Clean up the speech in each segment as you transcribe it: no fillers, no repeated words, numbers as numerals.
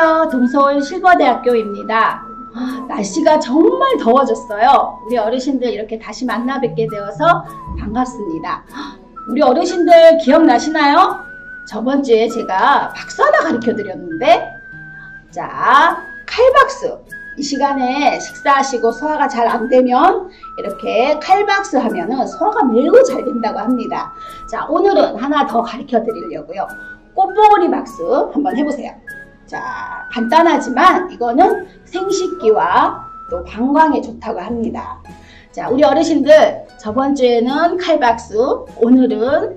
안녕하세요. 동서울 실버대학교입니다. 날씨가 정말 더워졌어요. 우리 어르신들 이렇게 다시 만나 뵙게 되어서 반갑습니다. 우리 어르신들 기억나시나요? 저번 주에 제가 박수 하나 가르쳐 드렸는데, 자, 칼박수. 이 시간에 식사하시고 소화가 잘 안 되면 이렇게 칼박수 하면은 소화가 매우 잘 된다고 합니다. 자, 오늘은 하나 더 가르쳐 드리려고요. 꽃봉오리 박수 한번 해보세요. 자, 간단하지만 이거는 생식기와 또 방광에 좋다고 합니다. 자, 우리 어르신들 저번 주에는 칼박수, 오늘은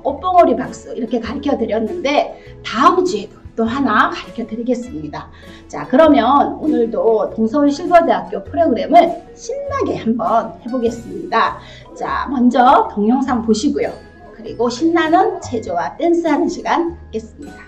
꽃봉오리 박수 이렇게 가르쳐 드렸는데 다음 주에도 또 하나 가르쳐 드리겠습니다. 자, 그러면 오늘도 동서울 실버대학교 프로그램을 신나게 한번 해보겠습니다. 자, 먼저 동영상 보시고요. 그리고 신나는 체조와 댄스하는 시간 갖겠습니다.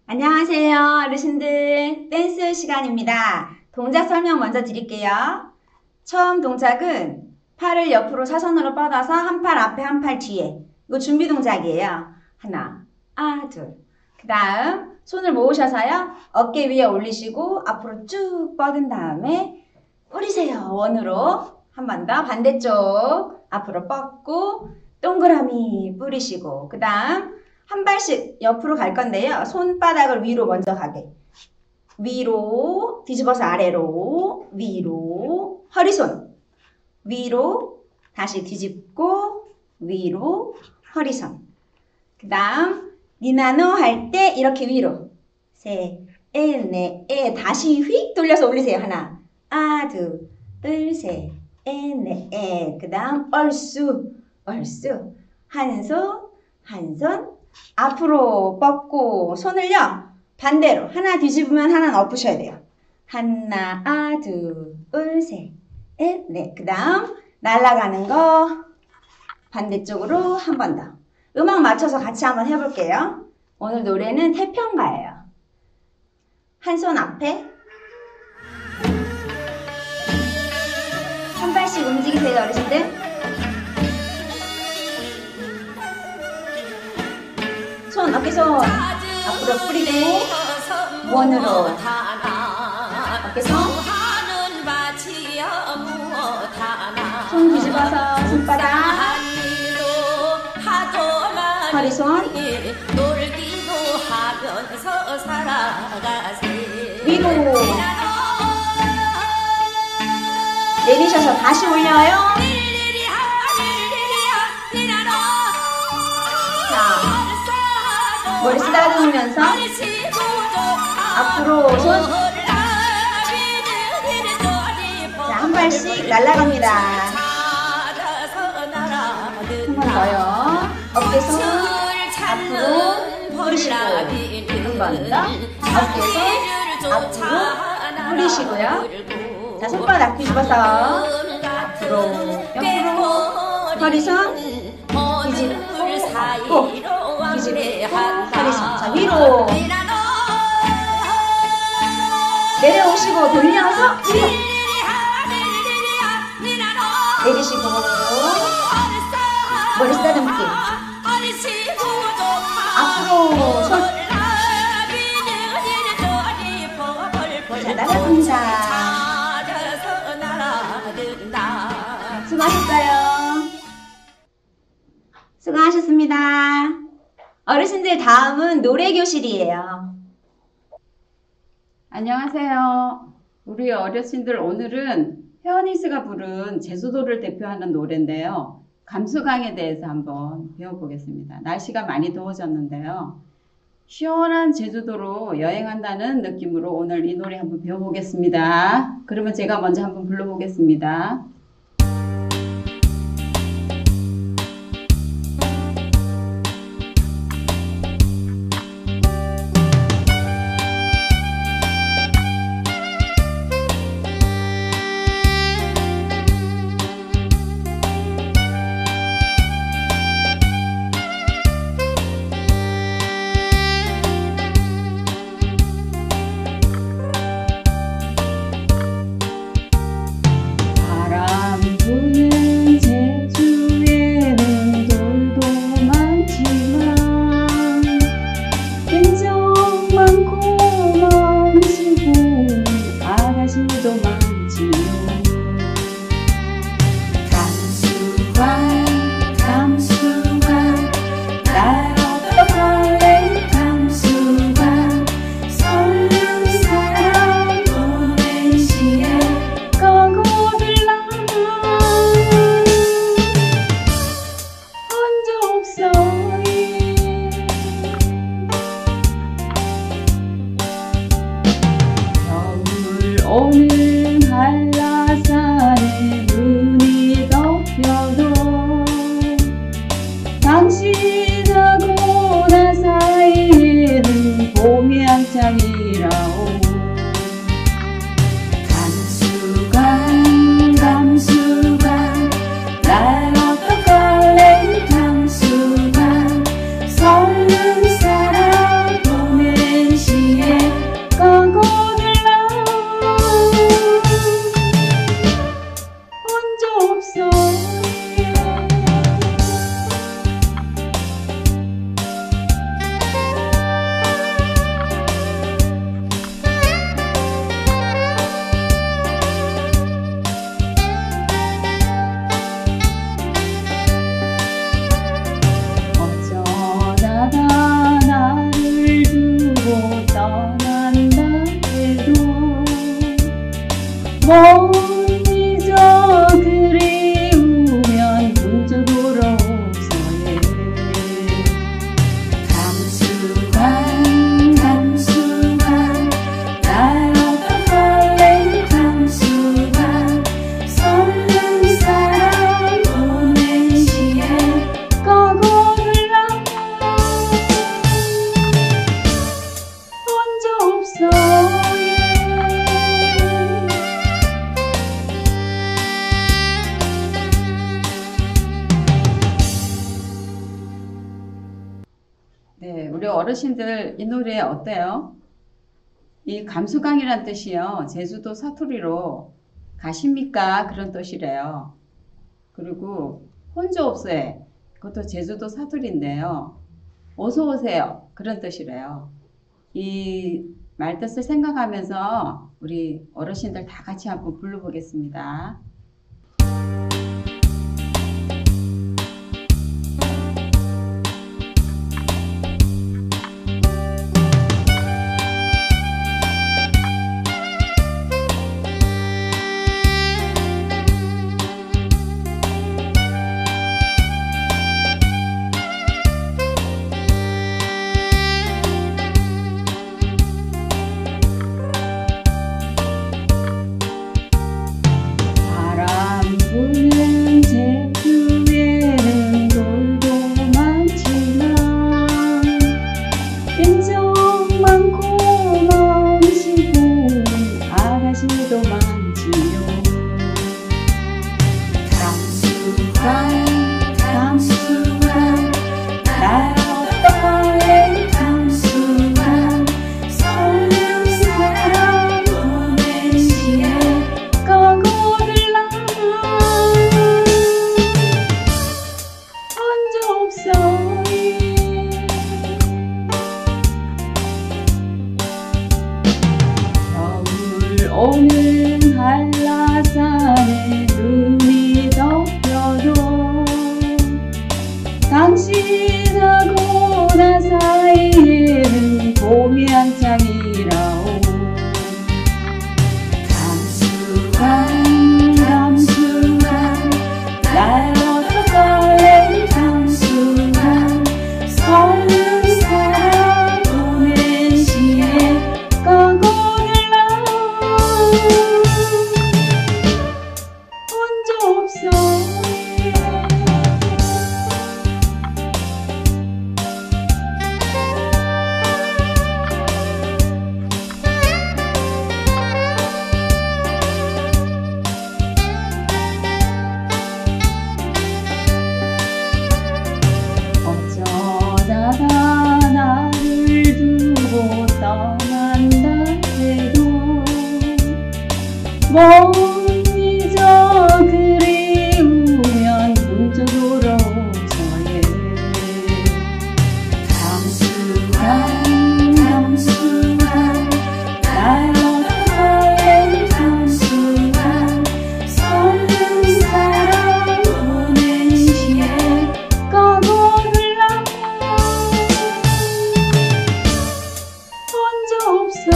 안녕하세요 어르신들, 댄스 시간입니다. 동작 설명 먼저 드릴게요. 처음 동작은 팔을 옆으로 사선으로 뻗어서 한 팔 앞에 한 팔 뒤에, 이거 준비 동작이에요. 하나, 둘. 그 다음 손을 모으셔서요 어깨 위에 올리시고 앞으로 쭉 뻗은 다음에 뿌리세요. 원으로 한 번 더 반대쪽 앞으로 뻗고 동그라미 뿌리시고, 그 다음 한 발씩 옆으로 갈 건데요. 손바닥을 위로 먼저 가게. 위로, 뒤집어서 아래로, 위로, 허리손. 위로, 다시 뒤집고, 위로, 허리선. 그 다음, 니나노 할 때 이렇게 위로. 세, 네, 다시 휙 돌려서 올리세요. 하나, 둘, 셋, 네, 그 다음, 얼쑤. 한 손, 앞으로 뻗고, 손을요, 반대로. 하나 뒤집으면 하나는 엎으셔야 돼요. 하나, 둘, 셋, 네. 그 다음, 날아가는 거, 반대쪽으로 한 번 더. 음악 맞춰서 같이 한번 해볼게요. 오늘 노래는 태평가예요. 한 손 앞에 한 발씩 움직이세요, 어르신들. 손, 어깨손 앞으로 뿌리고 원으로 어깨손 손 뒤집어서 손바닥 허리손 위로 내리셔서 다시 올려요. 자, 머리 쓰다듬으면서 앞으로 손. 자, 한 발씩 날아갑니다. 한 번 더요. 어깨손 앞으로 뿌리시고 한 번 더. 어깨손 앞으로 뿌리시고요. 자, 손바닥 뒤집어서 앞으로 옆으로 허리선 뒤집고 뒤집고 허리선. 자, 위로 내려오시고 돌려서 위로 내리시고 머리 쓰다듬기 앞으로 손. 자, 나갑니다. 수고하셨어요. 수고하셨습니다. 어르신들 다음은 노래교실이에요. 안녕하세요. 우리 어르신들 오늘은 혜원이스가 부른 제주도를 대표하는 노래인데요. 감수강에 대해서 한번 배워보겠습니다. 날씨가 많이 더워졌는데요. 시원한 제주도로 여행한다는 느낌으로 오늘 이 노래 한번 배워보겠습니다. 그러면 제가 먼저 한번 불러보겠습니다. 오는 한라산에 눈이 덮여도 당신하고 나 사이에는 봄이 한창이라오. 감수관 날 어떡할래 감수관 설른 사랑 보낸 시에 꺼고들라 혼자 없어. 어쩌다가 나를 두고 떠난다 해도 못 잊어 그리 없어. 네, 우리 어르신들 이 노래 어때요? 이 감수강이란 뜻이요. 제주도 사투리로 가십니까? 그런 뜻이래요. 그리고 혼자 없어요. 그것도 제주도 사투리인데요. 어서 오세요. 그런 뜻이래요. 이 말뜻을 생각하면서 우리 어르신들 다 같이 한번 불러보겠습니다. 오는 한라산에 눈이 덮여도 당신하고 나 사이에는 봄이 한창이라오. 감수한 감수한 날 어떡할래. 감수한 서른 사람 보낸 시에 가고를 혼자 없어. 어쩌다가 나를 두고 떠난다 해도 못 잊어. 그리우면 문자 돌아오서예. 감수한 감수한 날 어떡할래. 감수한 서른 사람 보낸 시에 가고를 혼자 없어.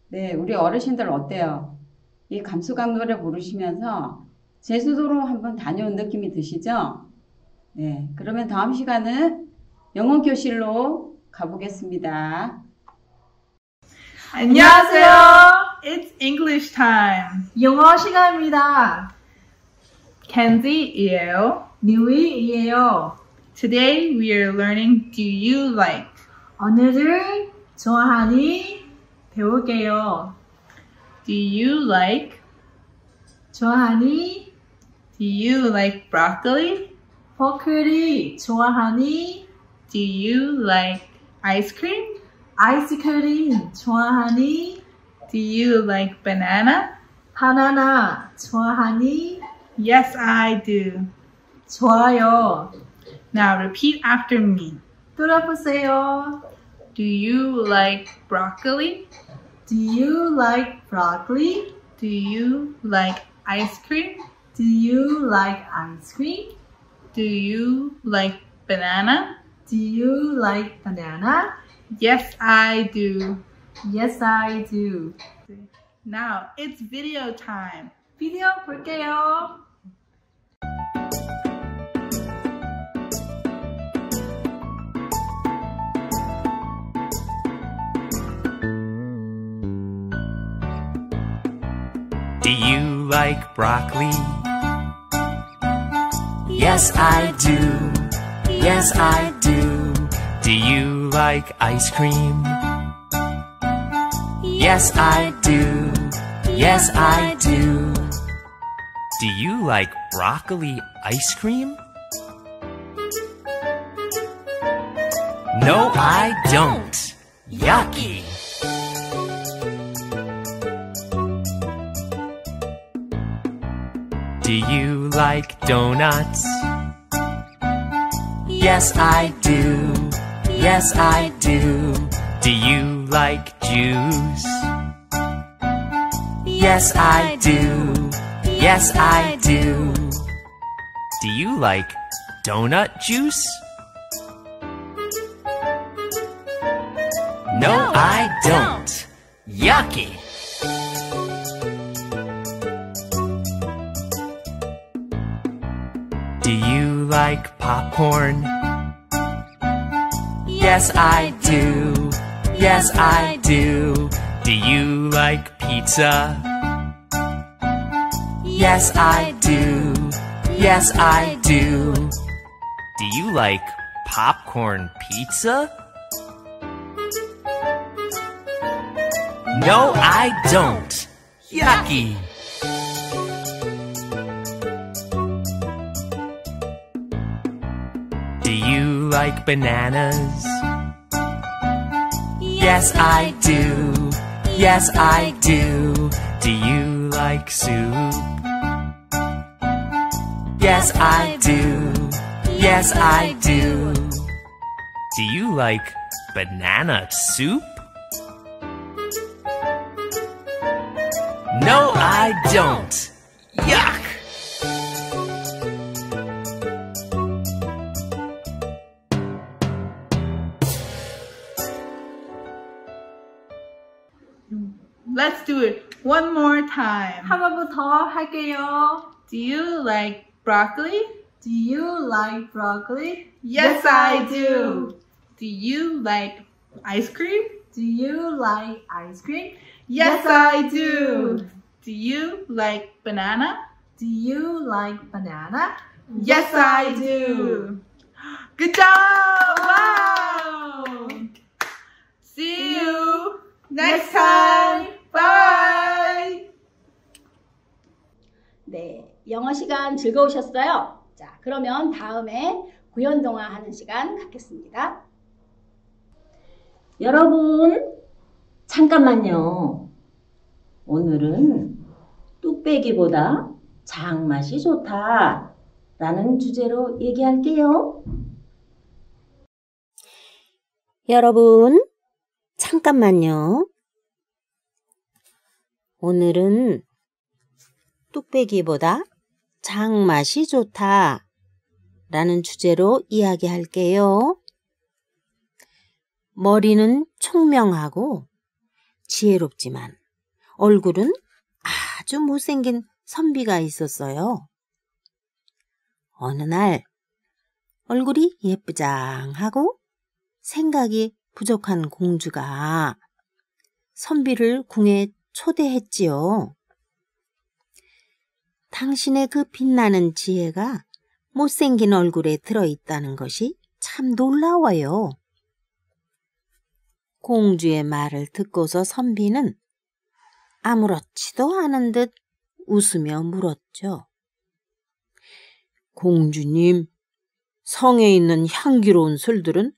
네, 우리 어르신들 어때요? 이 감수강 노래 부르시면서 제주도로 한번 다녀온 느낌이 드시죠? 네, 그러면 다음 시간은 영어 교실로 가보겠습니다. 안녕하세요. It's English time. 영어 시간입니다. 켄지이에요. 뉴이예요. Today we are learning Do you like? 오늘을 좋아하니 배울게요. Do you like? 좋아하니 Do you like broccoli? 포크리 좋아하니 Do you like ice cream? 아이스크림 좋아하니 Do you like banana? 바나나 좋아하니 Yes, I do. 좋아요. Now repeat after me. 들어보세요. Do you like broccoli? Do you like broccoli? Do you like ice cream? Do you like ice cream? Do you like banana? Do you like banana? Yes, I do. Yes, I do. Now it's video time. 비디오 볼게요. Do you like broccoli? Yes, I do. Yes, I do. Do you like ice cream? Yes, I do. Yes, I do. Do you like broccoli ice cream? No, I don't. Yucky. Do you like donuts? Yes, I do. Yes, I do. Do you like juice? Yes, I do. Yes, I do. Do you like donut juice? No, I don't. Yucky. Do you like popcorn? Yes, I do. Yes, I do. Do you like pizza? Yes, I do. Yes, I do. Do you like popcorn pizza? No, I don't. Yucky. Do you like bananas? Yes, I do. Yes, I do. Do you like soup? Yes, I do. Yes, I do. Do you like banana soup? No, I don't. Yuck! Let's do it one more time. 한 번 더 할게요. Do you like broccoli? Do you like broccoli? Yes, I do. Do you like ice cream? Do you like ice cream? Yes, I do. Do you like banana? Do you like banana? Yes, I do. Good job! Wow! See you next time. Bye! 네, 영어 시간 즐거우셨어요? 자, 그러면 다음에 구연동화 하는 시간 갖겠습니다. 여러분, 잠깐만요. 오늘은 뚝배기보다 장맛이 좋다 라는 주제로 얘기할게요. 여러분, 잠깐만요. 오늘은 뚝배기보다 장맛이 좋다 라는 주제로 이야기할게요. 머리는 총명하고 지혜롭지만 얼굴은 아주 못생긴 선비가 있었어요. 어느 날 얼굴이 예쁘장하고 생각이 부족한 공주가 선비를 궁에 초대했지요. 당신의 그 빛나는 지혜가 못생긴 얼굴에 들어있다는 것이 참 놀라워요. 공주의 말을 듣고서 선비는 아무렇지도 않은 듯 웃으며 물었죠. 공주님, 성에 있는 향기로운 술들은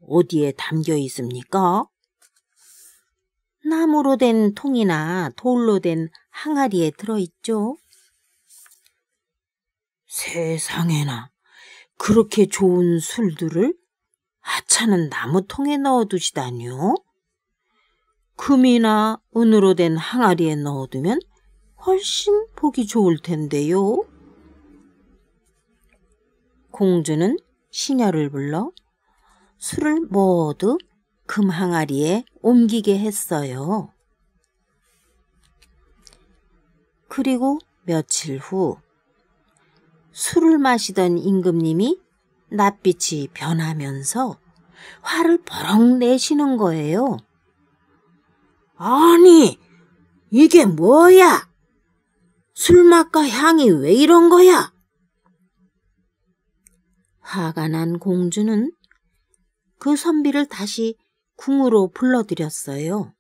어디에 담겨 있습니까? 나무로 된 통이나 돌로 된 항아리에 들어있죠. 세상에나 그렇게 좋은 술들을 하찮은 나무통에 넣어두시다니요? 금이나 은으로 된 항아리에 넣어두면 훨씬 보기 좋을 텐데요. 공주는 시녀를 불러 술을 모두 금 항아리에 옮기게 했어요. 그리고 며칠 후 술을 마시던 임금님이 낯빛이 변하면서 화를 버럭 내시는 거예요. 아니, 이게 뭐야? 술맛과 향이 왜 이런 거야? 화가 난 공주는 그 선비를 다시 궁으로 불러들였어요.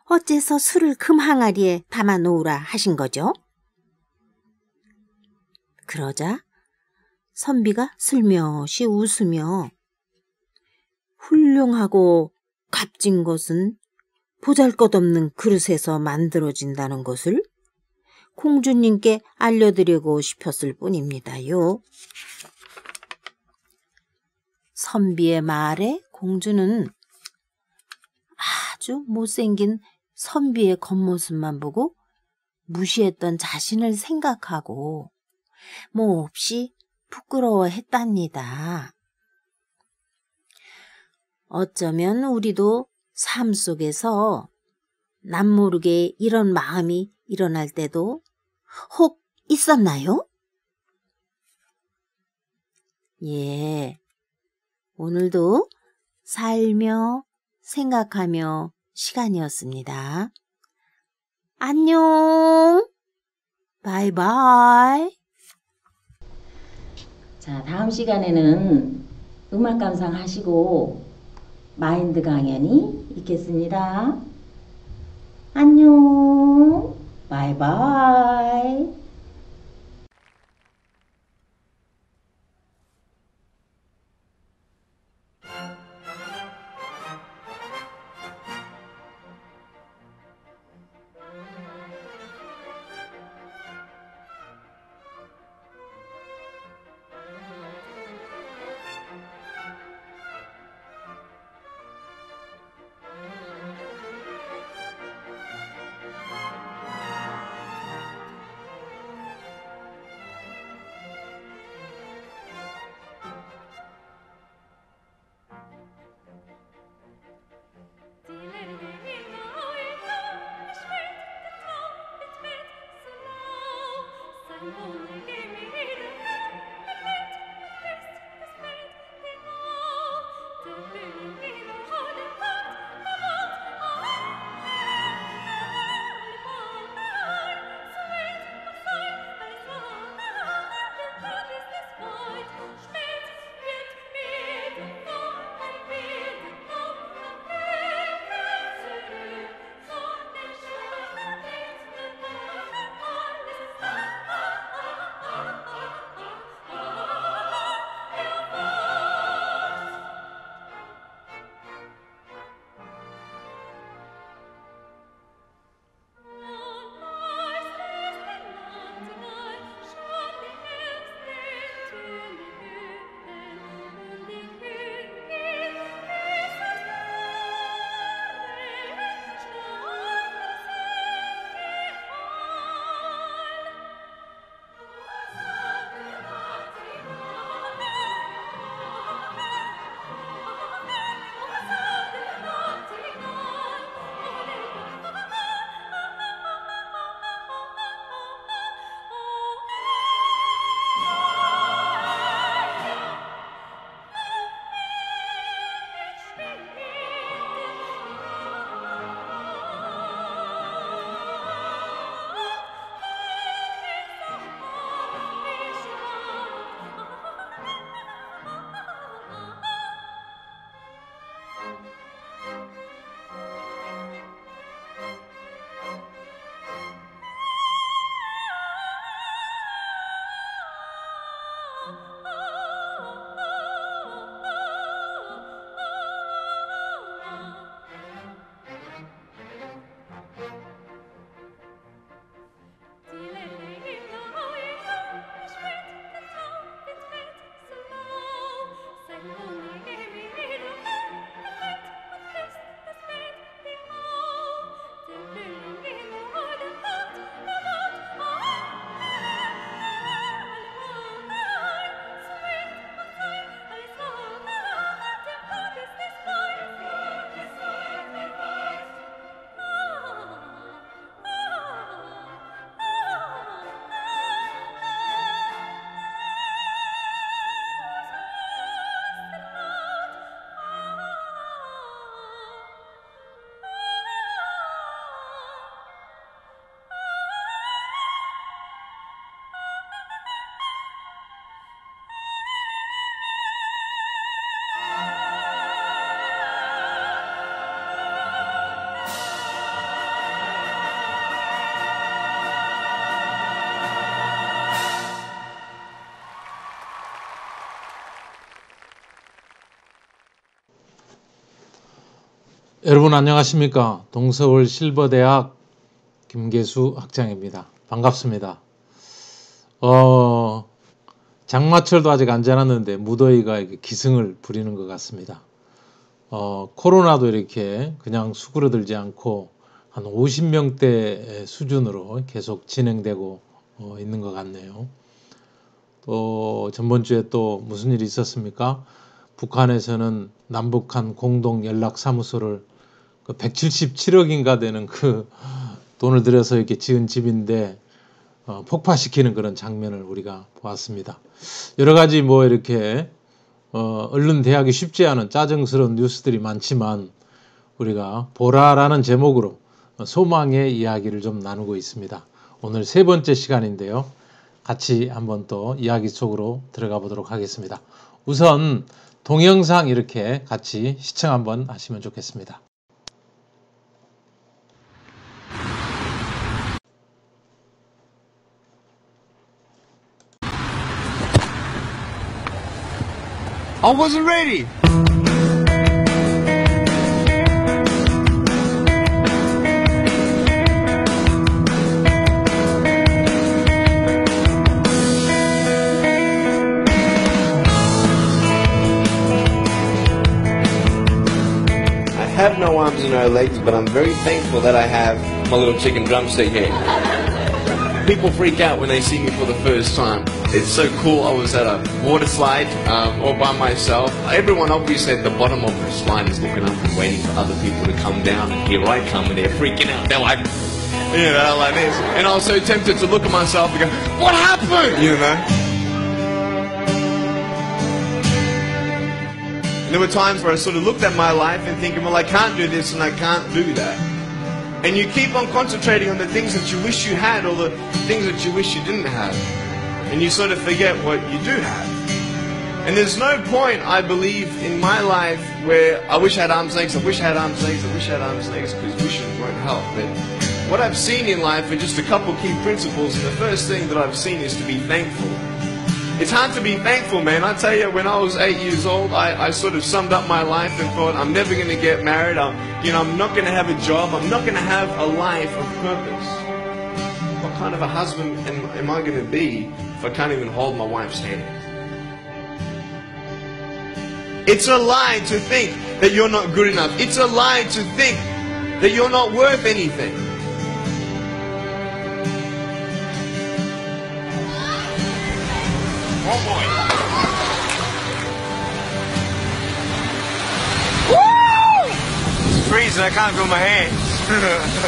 어째서 술을 금 항아리에 담아 놓으라 하신 거죠? 그러자 선비가 슬며시 웃으며 훌륭하고 값진 것은 보잘것없는 그릇에서 만들어진다는 것을 공주님께 알려드리고 싶었을 뿐입니다요. 선비의 말에 공주는 아주 못생긴 선비의 겉모습만 보고 무시했던 자신을 생각하고 몹시 부끄러워했답니다. 어쩌면 우리도 삶 속에서 남모르게 이런 마음이 일어날 때도 혹 있었나요? 예, 오늘도 살며 생각하며 시간이었습니다. 안녕, 바이바이. 자, 다음 시간에는 음악 감상하시고 마인드 강연이 있겠습니다. 안녕, 바이바이. 여러분 안녕하십니까? 동서울 실버대학 김계수 학장입니다. 반갑습니다. 장마철도 아직 안 지났는데 무더위가 이렇게 기승을 부리는 것 같습니다. 코로나도 이렇게 그냥 수그러들지 않고 한 50명대 수준으로 계속 진행되고 있는 것 같네요. 또 전번주에 또 무슨 일이 있었습니까? 북한에서는 남북한 공동 연락 사무소를 177억인가 되는 그 돈을 들여서 이렇게 지은 집인데 폭파시키는 그런 장면을 우리가 보았습니다. 여러 가지 뭐 이렇게 얼른 대하기 쉽지 않은 짜증스러운 뉴스들이 많지만 우리가 보라라는 제목으로 소망의 이야기를 좀 나누고 있습니다. 오늘 세 번째 시간인데요. 같이 한번 또 이야기 속으로 들어가 보도록 하겠습니다. 우선 동영상 이렇게 같이 시청 한번 하시면 좋겠습니다. I wasn't ready. I have no arms and no legs, but I'm very thankful that I have my little chicken drumstick here. People freak out when they see me for the first time. It's so cool. I was at a water slide all by myself. Everyone obviously at the bottom of the slide is looking up and waiting for other people to come down, and here I come and they're freaking out. They're like, you know, like this. And I was so tempted to look at myself and go, what happened? You know? And there were times where I sort of looked at my life and thinking, well, I can't do this and I can't do that. And you keep on concentrating on the things that you wish you had or the things that you wish you didn't have. And you sort of forget what you do have. And there's no point, I believe, in my life where I wish I had arms and legs, I wish I had arms and legs, I wish I had arms and legs, because wishing won't help. But what I've seen in life are just a couple key principles, and the first thing that I've seen is to be thankful. It's hard to be thankful, man. I tell you, when I was 8 years old, I sort of summed up my life and thought, I'm never going to get married, I'm not going to have a job, I'm not going to have a life of purpose. What kind of a husband am I going to be if I can't even hold my wife's hand? It's a lie to think that you're not good enough. It's a lie to think that you're not worth anything. Oh boy. Woo! It's freezing, I can't feel my hands.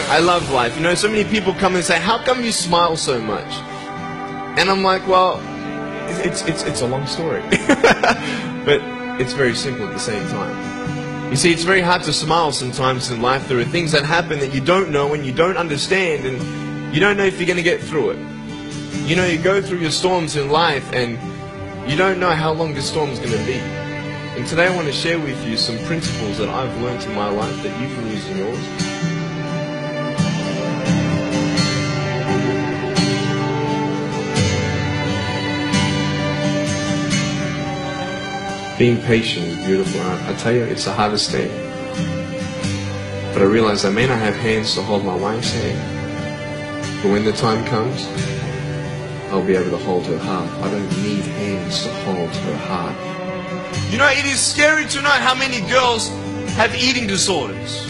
I love life. You know, so many people come and say, how come you smile so much? And I'm like, well, it's a long story. But it's very simple at the same time. You see, it's very hard to smile sometimes in life. There are things that happen that you don't know and you don't understand, and you don't know if you're going to get through it. You know, you go through your storms in life and you don't know how long this storm is going to be. And today I want to share with you some principles that I've learned in my life that you can use in yours. Being patient is beautiful. I tell you, it's the hardest thing. But I realize I may not have hands to hold my wife's hand, but when the time comes, I'll be able to hold her heart. I don't need hands to hold her heart. You know, it is scary to know how many girls have eating disorders.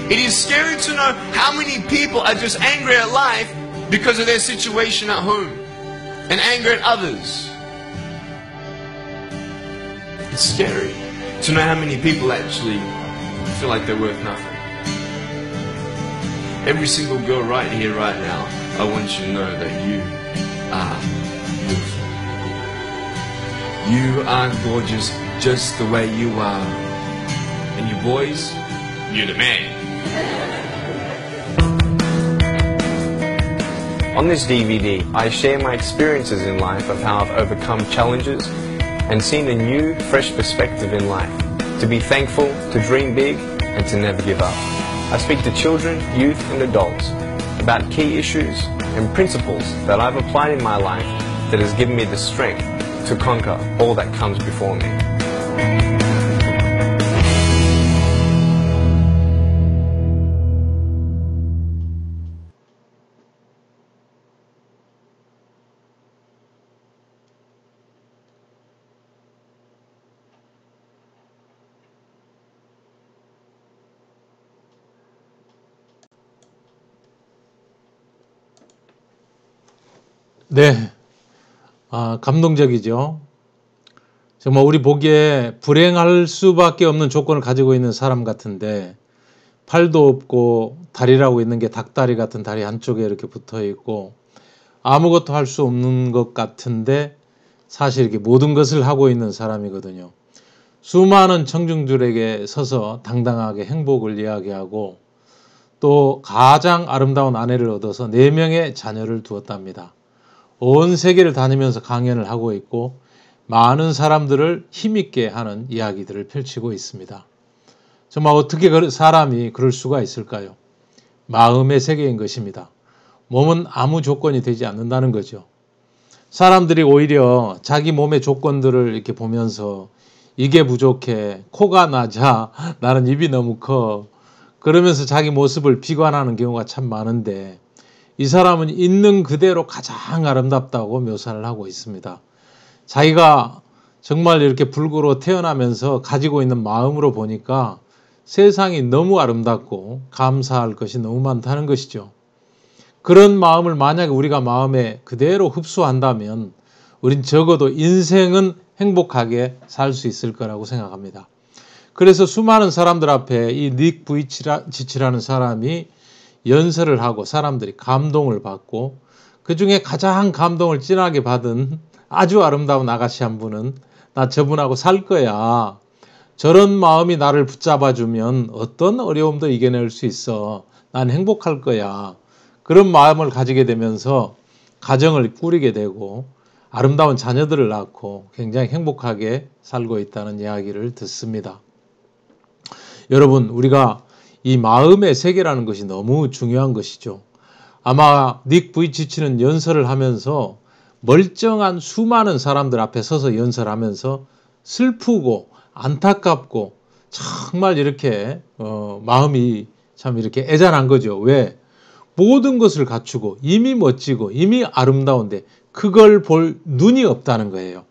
It is scary to know how many people are just angry at life because of their situation at home and angry at others. It's scary to know how many people actually feel like they're worth nothing. Every single girl right here, right now, I want you to know that you are beautiful. You are gorgeous just the way you are. And you boys, you're the man. On this DVD, I share my experiences in life of how I've overcome challenges and seen a new, fresh perspective in life. To be thankful, to dream big, and to never give up. I speak to children, youth, and adults about key issues and principles that I've applied in my life that has given me the strength to conquer all that comes before me. 네, 감동적이죠. 정말 우리 보기에 불행할 수밖에 없는 조건을 가지고 있는 사람 같은데 팔도 없고 다리라고 있는 게 닭다리 같은 다리 한쪽에 이렇게 붙어 있고 아무것도 할 수 없는 것 같은데 사실 이렇게 모든 것을 하고 있는 사람이거든요. 수많은 청중들에게 서서 당당하게 행복을 이야기하고 또 가장 아름다운 아내를 얻어서 4명의 자녀를 두었답니다. 온 세계를 다니면서 강연을 하고 있고 많은 사람들을 힘있게 하는 이야기들을 펼치고 있습니다. 정말 어떻게 사람이 그럴 수가 있을까요? 마음의 세계인 것입니다. 몸은 아무 조건이 되지 않는다는 거죠. 사람들이 오히려 자기 몸의 조건들을 이렇게 보면서 이게 부족해, 코가 낮아, 나는 입이 너무 커, 그러면서 자기 모습을 비관하는 경우가 참 많은데 이 사람은 있는 그대로 가장 아름답다고 묘사를 하고 있습니다. 자기가 정말 이렇게 불구로 태어나면서 가지고 있는 마음으로 보니까 세상이 너무 아름답고 감사할 것이 너무 많다는 것이죠. 그런 마음을 만약에 우리가 마음에 그대로 흡수한다면 우린 적어도 인생은 행복하게 살 수 있을 거라고 생각합니다. 그래서 수많은 사람들 앞에 이 닉 부이치치라는 사람이 연설을 하고 사람들이 감동을 받고 그 중에 가장 감동을 진하게 받은 아주 아름다운 아가씨 한 분은 나 저분하고 살 거야. 저런 마음이 나를 붙잡아주면 어떤 어려움도 이겨낼 수 있어. 난 행복할 거야. 그런 마음을 가지게 되면서 가정을 꾸리게 되고 아름다운 자녀들을 낳고 굉장히 행복하게 살고 있다는 이야기를 듣습니다. 여러분, 우리가 이 마음의 세계라는 것이 너무 중요한 것이죠. 아마 닉 부이치치는 연설을 하면서 멀쩡한 수많은 사람들 앞에 서서 연설하면서 슬프고 안타깝고 정말 이렇게 마음이 참 이렇게 애잔한 거죠. 왜? 모든 것을 갖추고 이미 멋지고 이미 아름다운데 그걸 볼 눈이 없다는 거예요.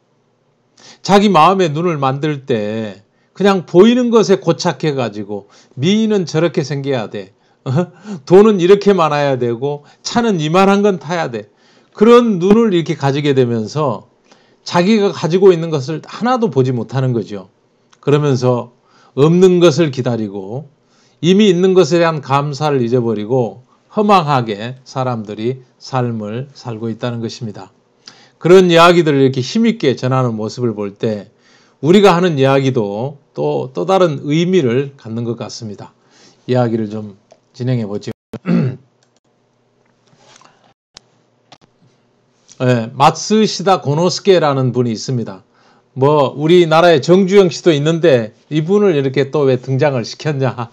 자기 마음의 눈을 만들 때 그냥 보이는 것에 고착해가지고 미인은 저렇게 생겨야 돼. 돈은 이렇게 많아야 되고 차는 이만한 건 타야 돼. 그런 눈을 이렇게 가지게 되면서 자기가 가지고 있는 것을 하나도 보지 못하는 거죠. 그러면서 없는 것을 기다리고 이미 있는 것에 대한 감사를 잊어버리고 허망하게 사람들이 삶을 살고 있다는 것입니다. 그런 이야기들을 이렇게 힘있게 전하는 모습을 볼 때 우리가 하는 이야기도 또 다른 의미를 갖는 것 같습니다. 이야기를 좀 진행해 보죠. 네, 마츠시다 고노스케라는 분이 있습니다. 뭐 우리나라에 정주영 씨도 있는데 이분을 이렇게 또 왜 등장을 시켰냐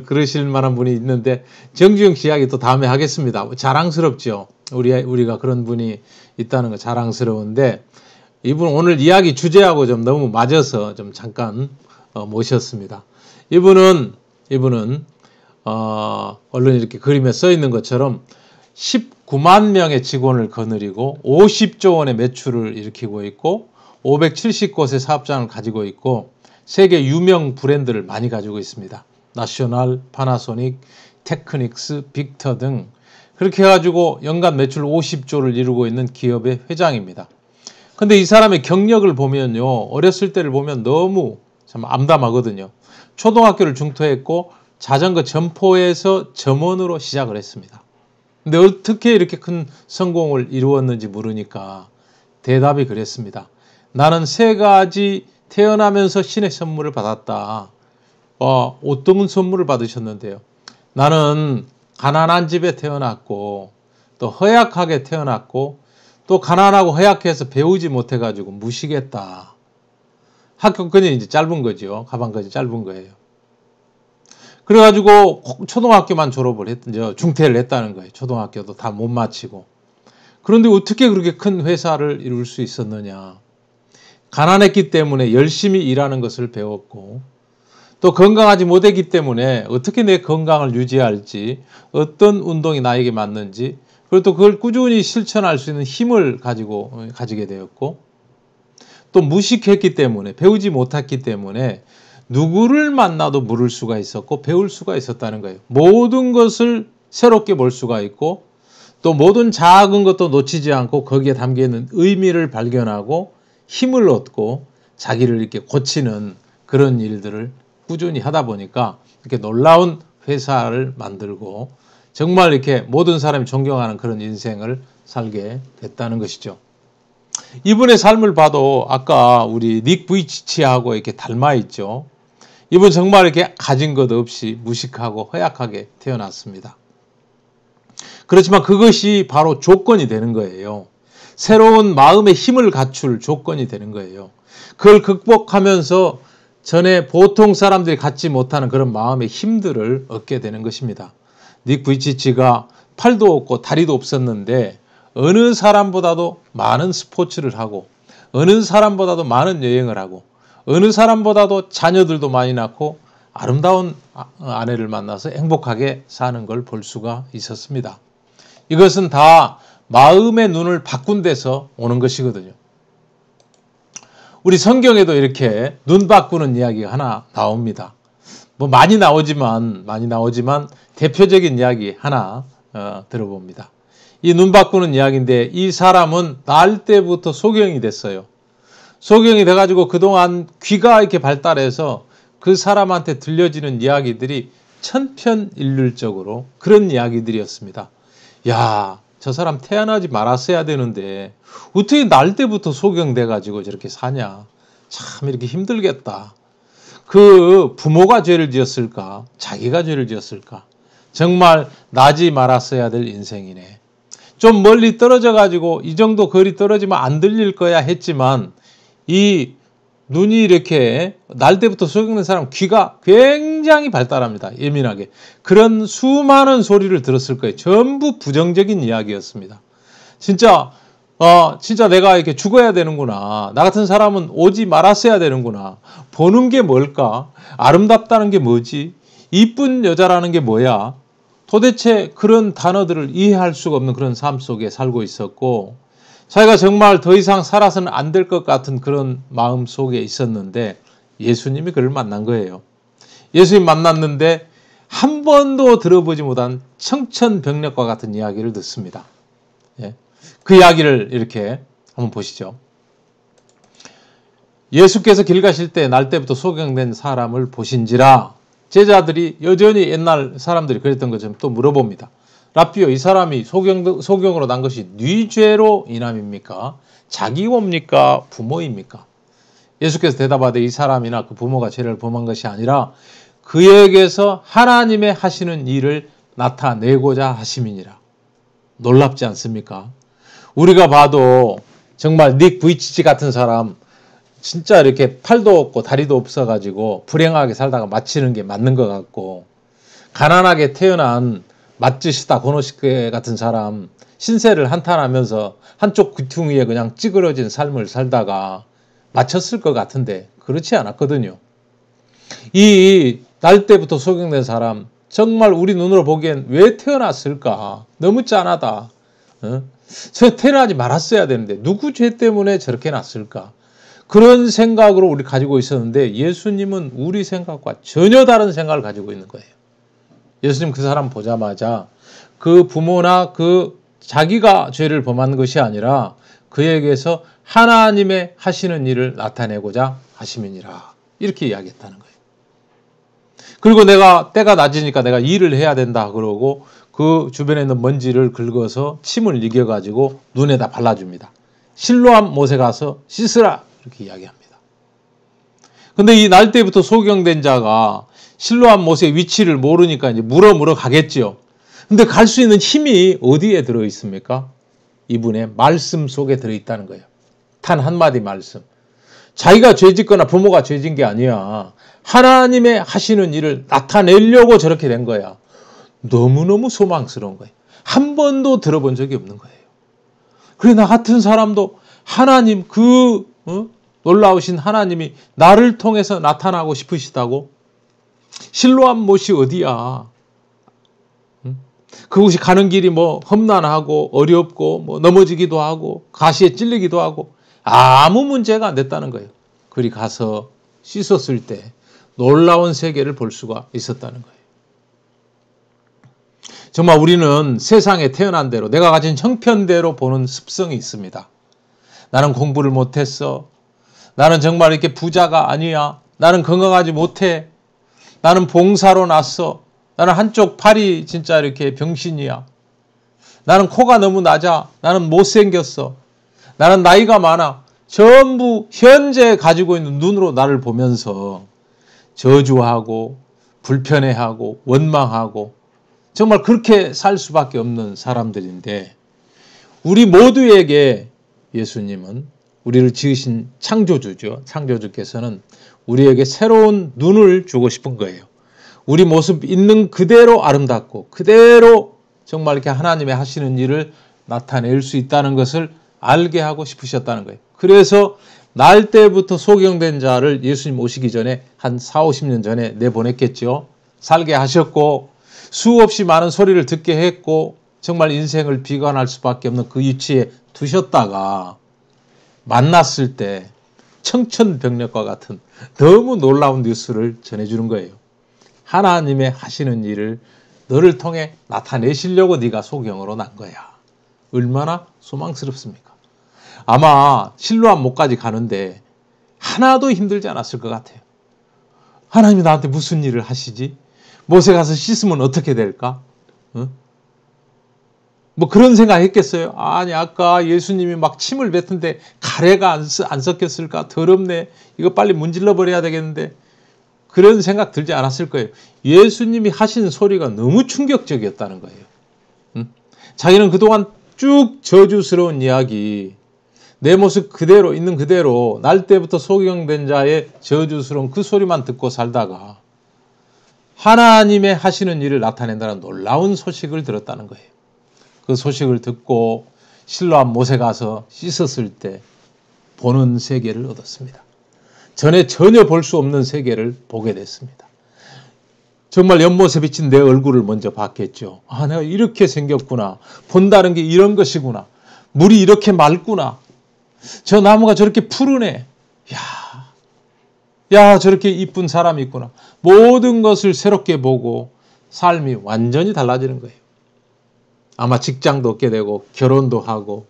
그러실 만한 분이 있는데 정주영 씨 이야기 또 다음에 하겠습니다. 자랑스럽죠. 우리가 그런 분이 있다는 거 자랑스러운데 이분 오늘 이야기 주제하고 좀 너무 맞아서 좀 잠깐 모셨습니다. 이분은 언론 이렇게 그림에 써 있는 것처럼 19만 명의 직원을 거느리고 50조 원의 매출을 일으키고 있고 570곳의 사업장을 가지고 있고 세계 유명 브랜드를 많이 가지고 있습니다. 나셔널, 파나소닉, 테크닉스, 빅터 등 그렇게 해가지고 연간 매출 50조를 이루고 있는 기업의 회장입니다. 근데 이 사람의 경력을 보면요. 어렸을 때를 보면 너무 참 암담하거든요. 초등학교를 중퇴했고 자전거 점포에서 점원으로 시작을 했습니다. 근데 어떻게 이렇게 큰 성공을 이루었는지 물으니까 대답이 그랬습니다. 나는 3가지 태어나면서 신의 선물을 받았다. 어떤 선물을 받으셨는데요? 나는 가난한 집에 태어났고 또 허약하게 태어났고 또 가난하고 허약해서 배우지 못해가지고 무식했다. 학교권이 이제 짧은 거죠. 가방까지 짧은 거예요. 그래가지고 초등학교만 졸업을 중퇴를 했다는 거예요. 초등학교도 다 못 마치고. 그런데 어떻게 그렇게 큰 회사를 이룰 수 있었느냐. 가난했기 때문에 열심히 일하는 것을 배웠고 또 건강하지 못했기 때문에 어떻게 내 건강을 유지할지 어떤 운동이 나에게 맞는지 그리고 또 그걸 꾸준히 실천할 수 있는 힘을 가지게 되었고 또 무식했기 때문에 배우지 못했기 때문에 누구를 만나도 물을 수가 있었고 배울 수가 있었다는 거예요. 모든 것을 새롭게 볼 수가 있고 또 모든 작은 것도 놓치지 않고 거기에 담겨있는 의미를 발견하고 힘을 얻고 자기를 이렇게 고치는 그런 일들을 꾸준히 하다 보니까 이렇게 놀라운 회사를 만들고 정말 이렇게 모든 사람이 존경하는 그런 인생을 살게 됐다는 것이죠. 이분의 삶을 봐도 아까 우리 닉 부이치치하고 이렇게 닮아 있죠. 이분 정말 이렇게 가진 것 없이 무식하고 허약하게 태어났습니다. 그렇지만 그것이 바로 조건이 되는 거예요. 새로운 마음의 힘을 갖출 조건이 되는 거예요. 그걸 극복하면서 전에 보통 사람들이 갖지 못하는 그런 마음의 힘들을 얻게 되는 것입니다. 닉 부이치치가 팔도 없고 다리도 없었는데 어느 사람보다도 많은 스포츠를 하고 어느 사람보다도 많은 여행을 하고 어느 사람보다도 자녀들도 많이 낳고 아름다운 아내를 만나서 행복하게 사는 걸 볼 수가 있었습니다. 이것은 다 마음의 눈을 바꾼 데서 오는 것이거든요. 우리 성경에도 이렇게 눈 바꾸는 이야기가 하나 나옵니다. 뭐 많이 나오지만 대표적인 이야기 하나 들어봅니다. 이 눈 바꾸는 이야기인데 이 사람은 날 때부터 소경이 됐어요. 소경이 돼가지고 그동안 귀가 이렇게 발달해서 그 사람한테 들려지는 이야기들이 천편일률적으로 그런 이야기들이었습니다. 야, 저 사람 태어나지 말았어야 되는데 어떻게 날 때부터 소경돼가지고 저렇게 사냐. 참 이렇게 힘들겠다. 그 부모가 죄를 지었을까? 자기가 죄를 지었을까? 정말 나지 말았어야 될 인생이네. 좀 멀리 떨어져가지고 이 정도 거리 떨어지면 안 들릴 거야 했지만 이 눈이 이렇게 날 때부터 소경된 사람 귀가 굉장히 발달합니다. 예민하게. 그런 수많은 소리를 들었을 거예요. 전부 부정적인 이야기였습니다. 진짜 내가 이렇게 죽어야 되는구나. 나 같은 사람은 오지 말았어야 되는구나. 보는 게 뭘까? 아름답다는 게 뭐지? 이쁜 여자라는 게 뭐야? 도대체 그런 단어들을 이해할 수가 없는 그런 삶 속에 살고 있었고 자기가 정말 더 이상 살아서는 안 될 것 같은 그런 마음 속에 있었는데 예수님이 그를 만난 거예요. 예수님 만났는데 한 번도 들어보지 못한 청천벽력과 같은 이야기를 듣습니다. 예. 그 이야기를 이렇게 한번 보시죠. 예수께서 길 가실 때 날 때부터 소경된 사람을 보신지라 제자들이 여전히 옛날 사람들이 그랬던 것처럼 또 물어봅니다. 라삐오, 이 사람이 소경으로 난 것이 네 죄로 인함입니까? 자기 뭡니까? 부모입니까? 예수께서 대답하되 이 사람이나 그 부모가 죄를 범한 것이 아니라 그에게서 하나님의 하시는 일을 나타내고자 하심이니라. 놀랍지 않습니까? 우리가 봐도 정말 닉 부이치치 같은 사람 진짜 이렇게 팔도 없고 다리도 없어가지고 불행하게 살다가 마치는 게 맞는 것 같고 가난하게 태어난 마츠시타 고노시케 같은 사람 신세를 한탄하면서 한쪽 귀퉁이에 그냥 찌그러진 삶을 살다가 마쳤을 것 같은데 그렇지 않았거든요. 이 날 때부터 소경된 사람 정말 우리 눈으로 보기엔 왜 태어났을까? 너무 짠하다. 저 태어나지 말았어야 되는데 누구 죄 때문에 저렇게 났을까? 그런 생각으로 우리 가지고 있었는데 예수님은 우리 생각과 전혀 다른 생각을 가지고 있는 거예요. 예수님 그 사람 보자마자 그 부모나 그 자기가 죄를 범한 것이 아니라 그에게서 하나님의 하시는 일을 나타내고자 하심이니라. 이렇게 이야기했다는 거예요. 그리고 내가 때가 낮으니까 내가 일을 해야 된다 그러고 그 주변에 있는 먼지를 긁어서 침을 이겨가지고 눈에다 발라줍니다. 실로암 못에 가서 씻으라. 이렇게 이야기합니다. 근데 이 날 때부터 소경된 자가 실로암 못의 위치를 모르니까 이제 물어 가겠죠. 근데 갈 수 있는 힘이 어디에 들어 있습니까? 이분의 말씀 속에 들어 있다는 거예요. 단 한마디 말씀. 자기가 죄짓거나 부모가 죄진 게 아니야. 하나님의 하시는 일을 나타내려고 저렇게 된 거야. 너무너무 소망스러운 거예요. 한 번도 들어본 적이 없는 거예요. 그래 나 같은 사람도 하나님 놀라우신 하나님이 나를 통해서 나타나고 싶으시다고? 실로암 못이 어디야? 그곳이 가는 길이 뭐 험난하고 어렵고 뭐 넘어지기도 하고 가시에 찔리기도 하고 아무 문제가 안 됐다는 거예요. 그리 가서 씻었을 때 놀라운 세계를 볼 수가 있었다는 거예요. 정말 우리는 세상에 태어난 대로 내가 가진 형편대로 보는 습성이 있습니다. 나는 공부를 못했어. 나는 정말 이렇게 부자가 아니야. 나는 건강하지 못해. 나는 봉사로 났어. 나는 한쪽 팔이 진짜 이렇게 병신이야. 나는 코가 너무 낮아. 나는 못생겼어. 나는 나이가 많아. 전부 현재 가지고 있는 눈으로 나를 보면서 저주하고 불편해하고 원망하고 정말 그렇게 살 수밖에 없는 사람들인데, 우리 모두에게 예수님은, 우리를 지으신 창조주죠. 창조주께서는 우리에게 새로운 눈을 주고 싶은 거예요. 우리 모습 있는 그대로 아름답고 그대로 정말 이렇게 하나님의 하시는 일을 나타낼 수 있다는 것을 알게 하고 싶으셨다는 거예요. 그래서 날 때부터 소경된 자를 예수님 오시기 전에 한 40-50년 전에 내보냈겠죠. 살게 하셨고 수없이 많은 소리를 듣게 했고 정말 인생을 비관할 수밖에 없는 그 위치에 두셨다가 만났을 때 청천벽력과 같은 너무 놀라운 뉴스를 전해주는 거예요. 하나님의 하시는 일을 너를 통해 나타내시려고 네가 소경으로 난 거야. 얼마나 소망스럽습니까? 아마 실로암 목까지 가는데 하나도 힘들지 않았을 것 같아요. 하나님이 나한테 무슨 일을 하시지? 못에 가서 씻으면 어떻게 될까? 뭐 그런 생각 했겠어요? 아니 아까 예수님이 막 침을 뱉은데 가래가 안 섞였을까? 더럽네. 이거 빨리 문질러 버려야 되겠는데. 그런 생각 들지 않았을 거예요. 예수님이 하신 소리가 너무 충격적이었다는 거예요. 자기는 그동안 쭉 저주스러운 이야기, 내 모습 그대로 있는 그대로 날 때부터 소경된 자의 저주스러운 그 소리만 듣고 살다가 하나님의 하시는 일을 나타낸다는 놀라운 소식을 들었다는 거예요. 그 소식을 듣고 실로암 못에 가서 씻었을 때 보는 세계를 얻었습니다. 전에 전혀 볼 수 없는 세계를 보게 됐습니다. 정말 연못에 비친 내 얼굴을 먼저 봤겠죠. 아, 내가 이렇게 생겼구나. 본다는 게 이런 것이구나. 물이 이렇게 맑구나. 저 나무가 저렇게 푸르네. 야, 저렇게 이쁜 사람이 있구나. 모든 것을 새롭게 보고 삶이 완전히 달라지는 거예요. 아마 직장도 얻게 되고 결혼도 하고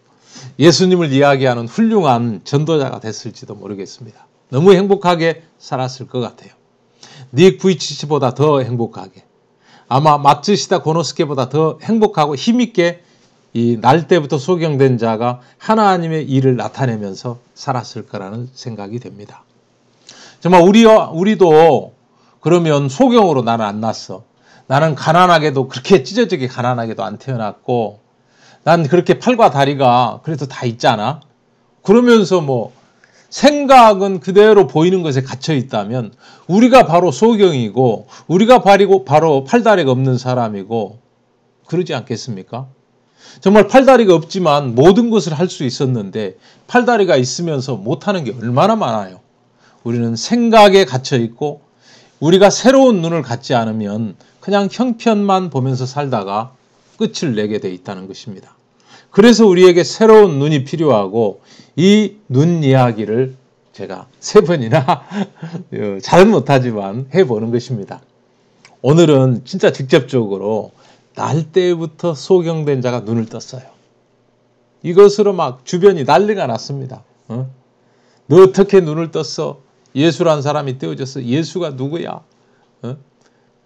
예수님을 이야기하는 훌륭한 전도자가 됐을지도 모르겠습니다. 너무 행복하게 살았을 것 같아요. 닉 부이치치보다 더 행복하게, 아마 마츠시다 고노스케보다 더 행복하고 힘있게 이 날 때부터 소경된 자가 하나님의 일을 나타내면서 살았을 거라는 생각이 됩니다. 정말 우리도 그러면 소경으로 나는 안 났어. 나는 가난하게도 그렇게 찢어지게 가난하게도 안 태어났고 난 그렇게 팔과 다리가 그래도 다 있잖아. 그러면서 뭐 생각은 그대로 보이는 것에 갇혀 있다면 우리가 바로 소경이고 우리가 바로 팔다리가 없는 사람이고 그러지 않겠습니까? 정말 팔다리가 없지만 모든 것을 할 수 있었는데 팔다리가 있으면서 못하는 게 얼마나 많아요. 우리는 생각에 갇혀 있고 우리가 새로운 눈을 갖지 않으면 그냥 형편만 보면서 살다가 끝을 내게 돼 있다는 것입니다. 그래서 우리에게 새로운 눈이 필요하고 이 눈 이야기를 제가 3번이나 잘은 못하지만 해보는 것입니다. 오늘은 진짜 직접적으로 날 때부터 소경된 자가 눈을 떴어요. 이것으로 막 주변이 난리가 났습니다. 너 어떻게 눈을 떴어? 예수란 사람이 떼어졌어. 예수가 누구야?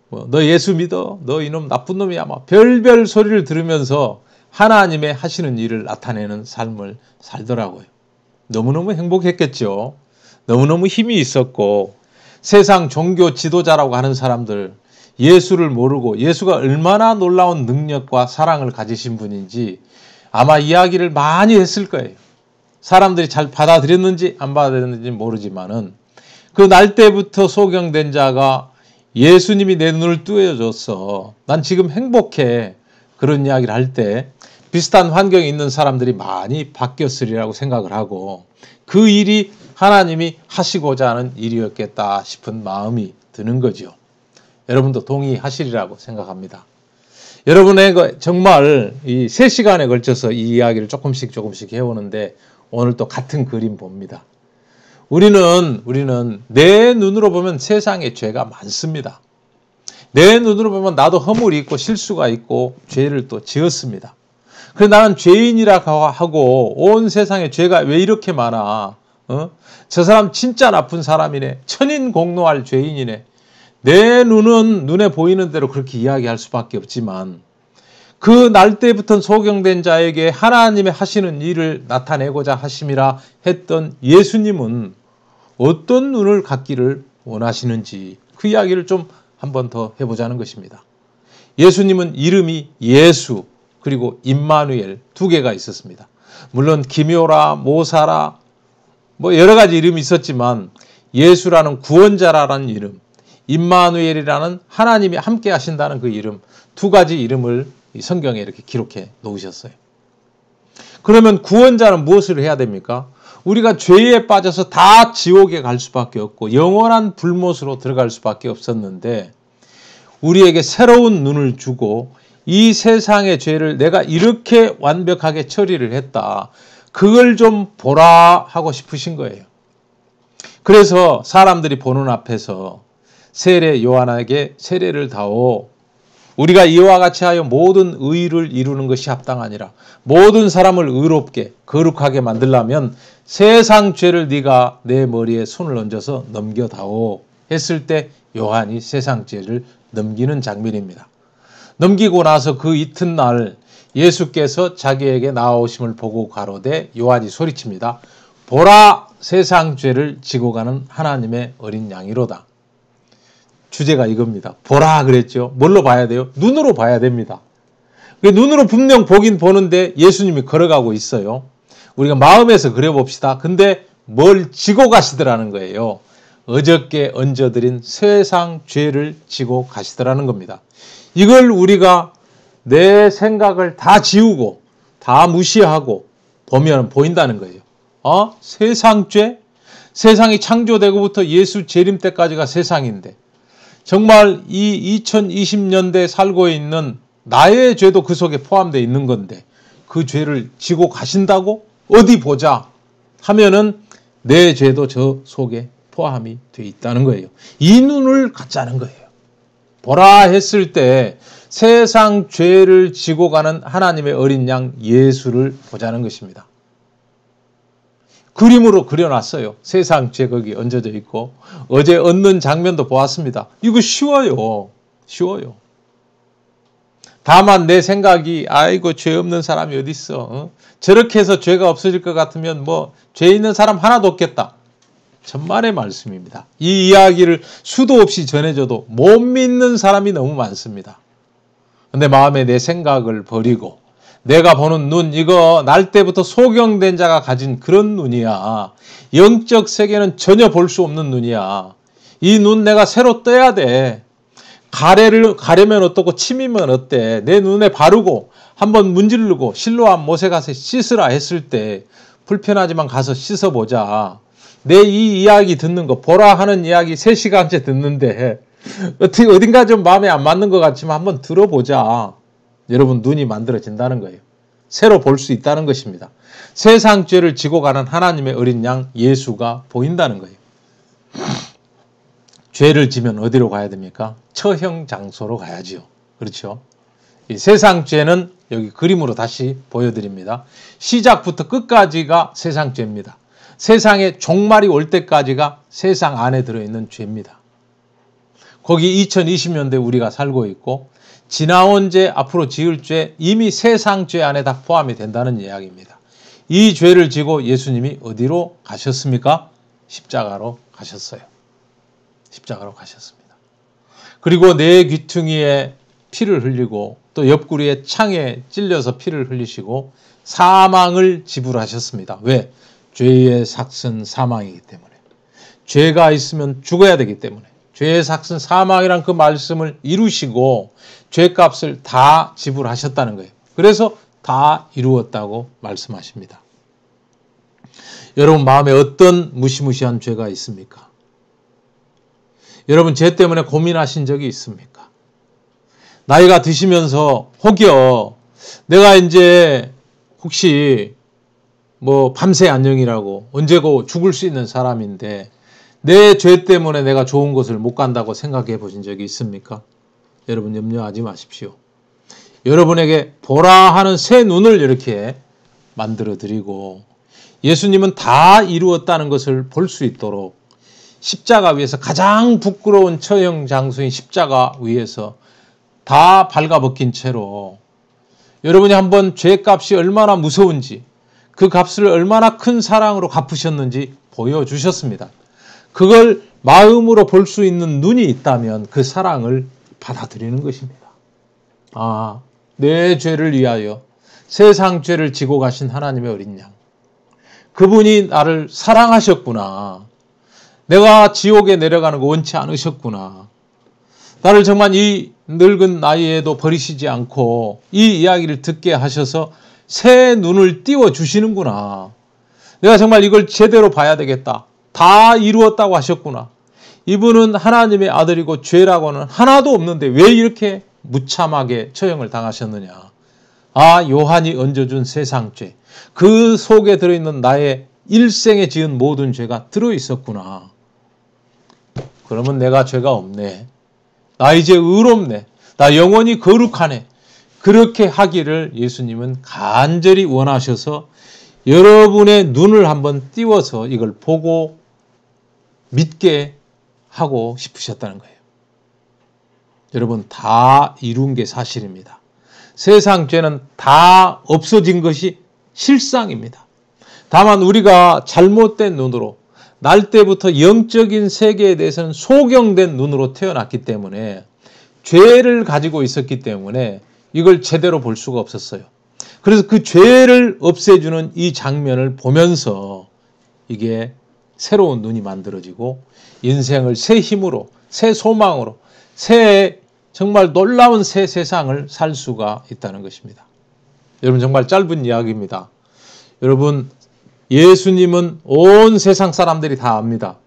너 예수 믿어? 너 이놈 나쁜 놈이야? 막 별별 소리를 들으면서 하나님의 하시는 일을 나타내는 삶을 살더라고요. 너무너무 행복했겠죠. 너무너무 힘이 있었고 세상 종교 지도자라고 하는 사람들, 예수를 모르고 예수가 얼마나 놀라운 능력과 사랑을 가지신 분인지 아마 이야기를 많이 했을 거예요. 사람들이 잘 받아들였는지 안 받아들였는지 모르지만은 그 날 때부터 소경된 자가 예수님이 내 눈을 뜨여줬어. 난 지금 행복해. 그런 이야기를 할 때 비슷한 환경에 있는 사람들이 많이 바뀌었으리라고 생각을 하고 그 일이 하나님이 하시고자 하는 일이었겠다 싶은 마음이 드는 거죠. 여러분도 동의하시리라고 생각합니다. 여러분의 정말 이 3시간에 걸쳐서 이 이야기를 조금씩 해오는데 오늘 또 같은 그림 봅니다. 우리는 내 눈으로 보면 세상에 죄가 많습니다. 내 눈으로 보면 나도 허물이 있고 실수가 있고 죄를 또 지었습니다. 그래 나는 죄인이라고 하고 온 세상에 죄가 왜 이렇게 많아? 저 사람 진짜 나쁜 사람이네. 천인공노할 죄인이네. 내 눈은 눈에 보이는 대로 그렇게 이야기할 수밖에 없지만 그 날때부터 소경된 자에게 하나님의 하시는 일을 나타내고자 하심이라 했던 예수님은 어떤 눈을 갖기를 원하시는지 그 이야기를 좀 한 번 더 해보자는 것입니다. 예수님은 이름이 예수 그리고 임마누엘 두 개가 있었습니다. 물론 기묘라 모사라 뭐 여러 가지 이름이 있었지만 예수라는 구원자라는 이름, 임마누엘이라는 하나님이 함께 하신다는 그 이름, 두 가지 이름을 성경에 이렇게 기록해 놓으셨어요. 그러면 구원자는 무엇을 해야 됩니까? 우리가 죄에 빠져서 다 지옥에 갈 수밖에 없고 영원한 불못으로 들어갈 수밖에 없었는데 우리에게 새로운 눈을 주고 이 세상의 죄를 내가 이렇게 완벽하게 처리를 했다. 그걸 좀 보라 하고 싶으신 거예요. 그래서 사람들이 보는 앞에서 세례 요한에게 세례를 다오. 우리가 이와 같이 하여 모든 의를 이루는 것이 합당하니라. 모든 사람을 의롭게 거룩하게 만들려면 세상 죄를 네가 내 머리에 손을 얹어서 넘겨다오 했을 때 요한이 세상 죄를 넘기는 장면입니다. 넘기고 나서 그 이튿날 예수께서 자기에게 나오심을 보고 가로되 요한이 소리칩니다. 보라 세상 죄를 지고 가는 하나님의 어린 양이로다. 주제가 이겁니다. 보라 그랬죠. 뭘로 봐야 돼요? 눈으로 봐야 됩니다. 눈으로 분명 보긴 보는데 예수님이 걸어가고 있어요. 우리가 마음에서 그려봅시다. 근데 뭘 지고 가시더라는 거예요. 어저께 얹어드린 세상 죄를 지고 가시더라는 겁니다. 이걸 우리가 내 생각을 다 지우고 다 무시하고 보면 보인다는 거예요. 세상 죄? 세상이 창조되고부터 예수 재림 때까지가 세상인데 정말 이 2020년대에 살고 있는 나의 죄도 그 속에 포함되어 있는 건데 그 죄를 지고 가신다고? 어디 보자 하면은 내 죄도 저 속에 포함이 되어 있다는 거예요. 이 눈을 갖자는 거예요. 보라 했을 때 세상 죄를 지고 가는 하나님의 어린 양 예수를 보자는 것입니다. 그림으로 그려놨어요. 세상 죄 거기 얹어져 있고 어제 얻는 장면도 보았습니다. 이거 쉬워요. 쉬워요. 다만 내 생각이 아이고 죄 없는 사람이 어디 있어. 저렇게 해서 죄가 없어질 것 같으면 뭐 죄 있는 사람 하나도 없겠다. 천만의 말씀입니다. 이 이야기를 수도 없이 전해줘도 못 믿는 사람이 너무 많습니다. 근데 마음에 내 생각을 버리고 내가 보는 눈 이거 날 때부터 소경된 자가 가진 그런 눈이야. 영적 세계는 전혀 볼 수 없는 눈이야. 이 눈 내가 새로 떠야 돼. 가려면 어떻고 침이면 어때. 내 눈에 바르고 한번 문지르고 실로암 못에 가서 씻으라 했을 때 불편하지만 가서 씻어보자. 내 이 이야기 듣는 거 보라 하는 이야기 3시간째 듣는데 어떻게 어딘가 좀 마음에 안 맞는 것 같지만 한번 들어보자. 여러분 눈이 만들어진다는 거예요. 새로 볼 수 있다는 것입니다. 세상 죄를 지고 가는 하나님의 어린 양 예수가 보인다는 거예요. 죄를 지면 어디로 가야 됩니까? 처형 장소로 가야지요. 그렇죠? 이 세상 죄는 여기 그림으로 다시 보여드립니다. 시작부터 끝까지가 세상 죄입니다. 세상의 종말이 올 때까지가 세상 안에 들어있는 죄입니다. 거기 2020년대 우리가 살고 있고 지나온 죄, 앞으로 지을 죄, 이미 세상 죄 안에 다 포함이 된다는 이야기입니다. 이 죄를 지고 예수님이 어디로 가셨습니까? 십자가로 가셨어요. 십자가로 가셨습니다. 그리고 내 귀퉁이에 피를 흘리고 또 옆구리에 창에 찔려서 피를 흘리시고 사망을 지불하셨습니다. 왜? 죄의 삭은 사망이기 때문에. 죄가 있으면 죽어야 되기 때문에. 죄의 삭은 사망이란 그 말씀을 이루시고 죄값을 다 지불하셨다는 거예요. 그래서 다 이루었다고 말씀하십니다. 여러분 마음에 어떤 무시무시한 죄가 있습니까? 여러분 죄 때문에 고민하신 적이 있습니까? 나이가 드시면서 혹여 내가 이제 혹시 뭐 밤새 안녕이라고 언제고 죽을 수 있는 사람인데 내 죄 때문에 내가 좋은 곳을 못 간다고 생각해 보신 적이 있습니까? 여러분 염려하지 마십시오. 여러분에게 보라 하는 새 눈을 이렇게 만들어 드리고 예수님은 다 이루었다는 것을 볼 수 있도록 십자가 위에서 가장 부끄러운 처형 장소인 십자가 위에서 다 발가벗긴 채로 여러분이 한번 죄값이 얼마나 무서운지 그 값을 얼마나 큰 사랑으로 갚으셨는지 보여주셨습니다. 그걸 마음으로 볼 수 있는 눈이 있다면 그 사랑을 받아들이는 것입니다. 아, 내 죄를 위하여 세상 죄를 지고 가신 하나님의 어린 양. 그분이 나를 사랑하셨구나. 내가 지옥에 내려가는 거 원치 않으셨구나. 나를 정말 이 늙은 나이에도 버리시지 않고 이 이야기를 듣게 하셔서 새 눈을 띄워주시는구나. 내가 정말 이걸 제대로 봐야 되겠다. 다 이루었다고 하셨구나. 이분은 하나님의 아들이고 죄라고는 하나도 없는데 왜 이렇게 무참하게 처형을 당하셨느냐. 아, 요한이 얹어준 세상죄. 그 속에 들어있는 나의 일생에 지은 모든 죄가 들어있었구나. 그러면 내가 죄가 없네. 나 이제 의롭네. 나 영원히 거룩하네. 그렇게 하기를 예수님은 간절히 원하셔서 여러분의 눈을 한번 띄워서 이걸 보고 믿게 하고 싶으셨다는 거예요. 여러분, 다 이룬 게 사실입니다. 세상 죄는 다 없어진 것이 실상입니다. 다만 우리가 잘못된 눈으로 날 때부터 영적인 세계에 대해서는 소경된 눈으로 태어났기 때문에 죄를 가지고 있었기 때문에 이걸 제대로 볼 수가 없었어요. 그래서 그 죄를 없애주는 이 장면을 보면서 이게 새로운 눈이 만들어지고 인생을 새 힘으로, 새 소망으로, 새 정말 놀라운 새 세상을 살 수가 있다는 것입니다. 여러분, 정말 짧은 이야기입니다. 여러분, 예수님은 온 세상 사람들이 다 압니다.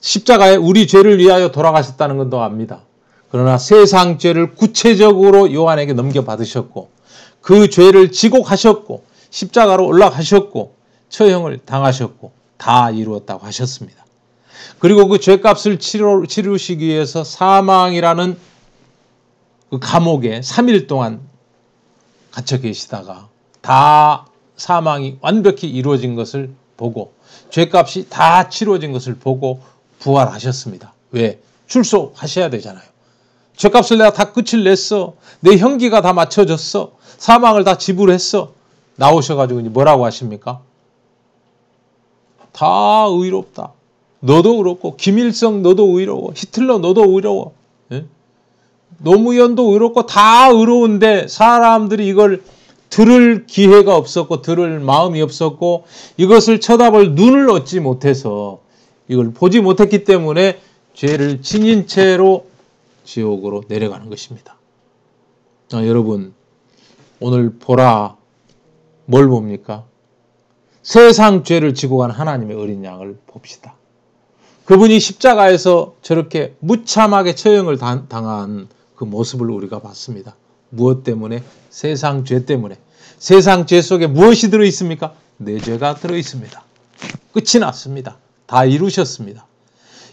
십자가에 우리 죄를 위하여 돌아가셨다는 것도 압니다. 그러나 세상 죄를 구체적으로 요한에게 넘겨받으셨고 그 죄를 지고 가셨고 십자가로 올라가셨고 처형을 당하셨고 다 이루었다고 하셨습니다. 그리고 그 죄값을 치르시기 위해서 사망이라는 그 감옥에 3일 동안 갇혀 계시다가 다 사망이 완벽히 이루어진 것을 보고 죄값이 다 치루어진 것을 보고 부활하셨습니다. 왜? 출소하셔야 되잖아요. 죄값을 내가 다 끝을 냈어. 내 형기가 다 맞춰졌어. 사망을 다 지불했어. 나오셔가지고 이제 뭐라고 하십니까? 다 의롭다. 너도 의롭고 김일성 너도 의로워. 히틀러 너도 의로워. 예? 노무현도 의롭고 다 의로운데 사람들이 이걸 들을 기회가 없었고 들을 마음이 없었고 이것을 쳐다볼 눈을 얻지 못해서 이걸 보지 못했기 때문에 죄를 지닌 채로 지옥으로 내려가는 것입니다. 여러분, 오늘 보라, 뭘 봅니까? 세상 죄를 지고 간 하나님의 어린 양을 봅시다. 그분이 십자가에서 저렇게 무참하게 처형을 당한 그 모습을 우리가 봤습니다. 무엇 때문에? 세상 죄 때문에. 세상 죄 속에 무엇이 들어있습니까? 내 죄가 들어있습니다. 끝이 났습니다. 다 이루셨습니다.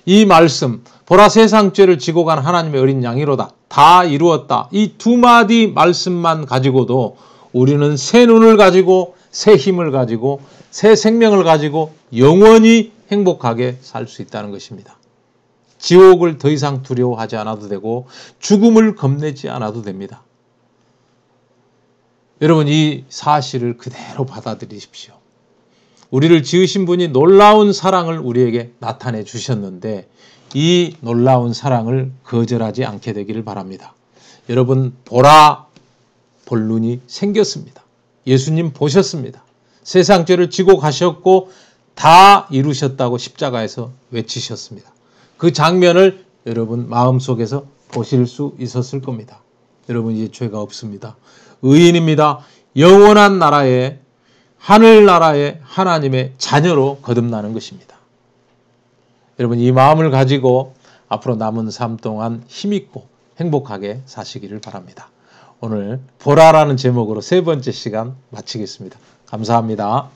이 말씀, 보라 세상 죄를 지고 간 하나님의 어린 양이로다. 다 이루었다. 이 두 마디 말씀만 가지고도 우리는 새 눈을 가지고 새 힘을 가지고 새 생명을 가지고 영원히 행복하게 살 수 있다는 것입니다. 지옥을 더 이상 두려워하지 않아도 되고 죽음을 겁내지 않아도 됩니다. 여러분, 이 사실을 그대로 받아들이십시오. 우리를 지으신 분이 놀라운 사랑을 우리에게 나타내 주셨는데 이 놀라운 사랑을 거절하지 않게 되기를 바랍니다. 여러분, 보라, 볼 눈이 생겼습니다. 예수님 보셨습니다. 세상 죄를 지고 가셨고 다 이루셨다고 십자가에서 외치셨습니다. 그 장면을 여러분 마음속에서 보실 수 있었을 겁니다. 여러분, 이제 죄가 없습니다. 의인입니다. 영원한 나라에 하늘나라의 하나님의 자녀로 거듭나는 것입니다. 여러분, 이 마음을 가지고 앞으로 남은 삶 동안 힘있고 행복하게 사시기를 바랍니다. 오늘 보라라는 제목으로 세 번째 시간 마치겠습니다. 감사합니다.